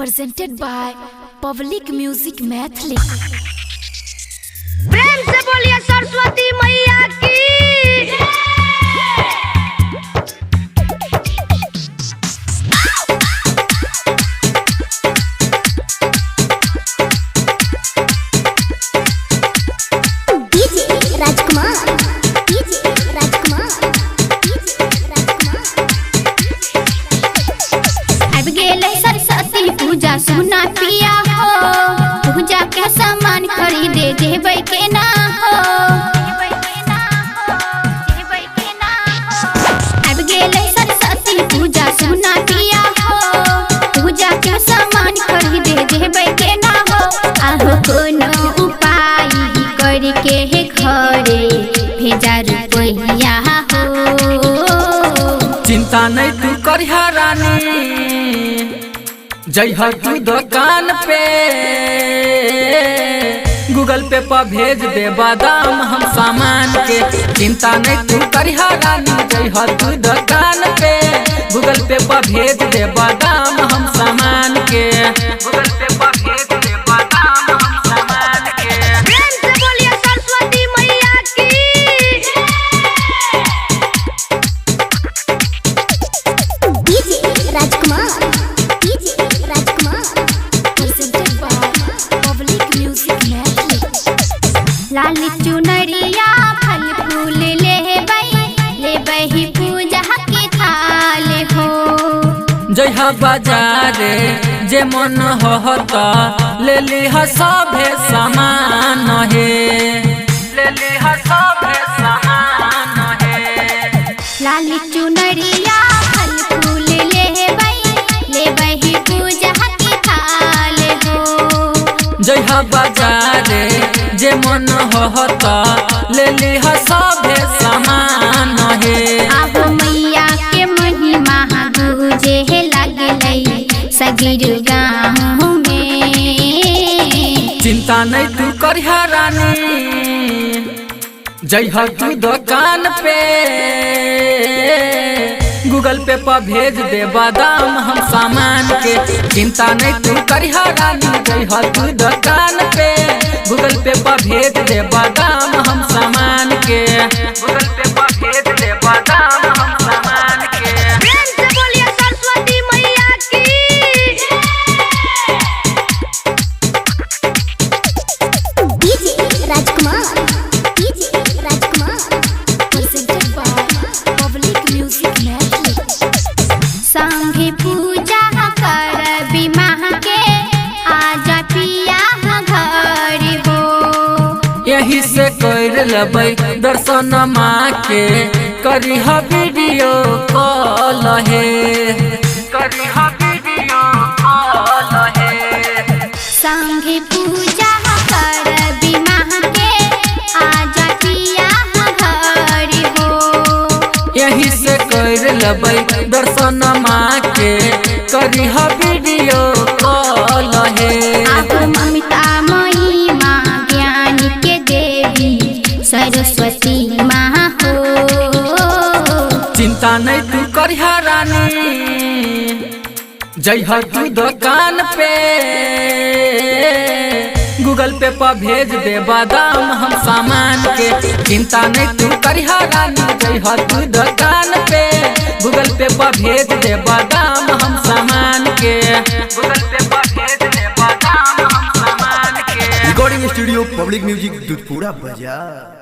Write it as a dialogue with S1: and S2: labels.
S1: presented by Public Music Mathli।
S2: प्रेम से बोलिए सरस्वती मैया की।
S3: सरस्वती पूजा सुना पिया हो, पूजा के सामान खरीदे जेबै के ना हो। अब गेलै सरस्वती पूजा सुना पिया हो, पूजा के सामान खरीदे जेबै के ना हो। आहो कोनो उपाय करके हे घरे भेजा रुपैया हो।
S4: चिंता नहीं तू करिहा रानी, जइहा तू दुकान पे, गूगल पे पर भेज दे बादाम हम सामान के। चिंता नहीं तू करिहा रानी, जइहा तू दुकान पे, गूगल पे पर भेज दे बादाम हम सामान के। गूगल पे पर भेज दे बादाम हम सामान के।
S2: प्रेम से बोलिए सरस्वती मैया की।
S3: लाली चुनरिया फल फूल लेबै ही पूजा के थाल हो।
S4: जइहा बाजारे जे मन होता ले लिहा सभे सामान हे, ले लिहा सभे सामान हे।
S3: लाली चुनरिया फल फूल लेबै ही पूजा के थाल हो।
S4: जइहा बाजारे जे मन होता ले लिहा सभे सामान हे।
S3: अब मैया के महिमा गुजे लगलै सगीर गाँव में।
S4: चिंता नहीं तू करिहा रानी, जइहा तू दुकान पे, गूगल पे पर भेज दे बादाम हम सामान के। चिंता नहीं तू करिहा रानी, जइहा तू दुकान पे, गूगल पे पर भेज दे बादाम हम सामान के। गूगल पे पर भेज दे बादाम हम सामान के।
S2: प्रेम से बोलिए सरस्वती मैया की।
S1: presented by Public Music Mathli।
S3: संगे पूजा कर बीमा के आजा पिया घर हो।
S4: यही से कर लबै दर्शन माँ के, करिहा वीडियो कॉल हे, करिहा वीडियो कॉल हे।
S3: संगे पूजा कर बीमा के आजा पिया घर हो।
S4: यही से कर लबै दर्शन माँ के, करिहा वीडियो कॉल हे।
S3: अब ममता मई माँ ज्ञान के देवी सरस्वती माँ हो।
S4: चिंता नहीं तू करिहा रानी, जइहा तू दुकान पे, गूगल पे पर भेज दे बादाम हम सामान के। चिंता नहीं तू करिहा रानी, जइहा तू दुकान पे, गूगल पे पर भेज दे बादाम हम सामान के। गूगल पे पर भेज दे बादाम हम सामान के।
S5: Recording studio public music Dudhpura बाजार।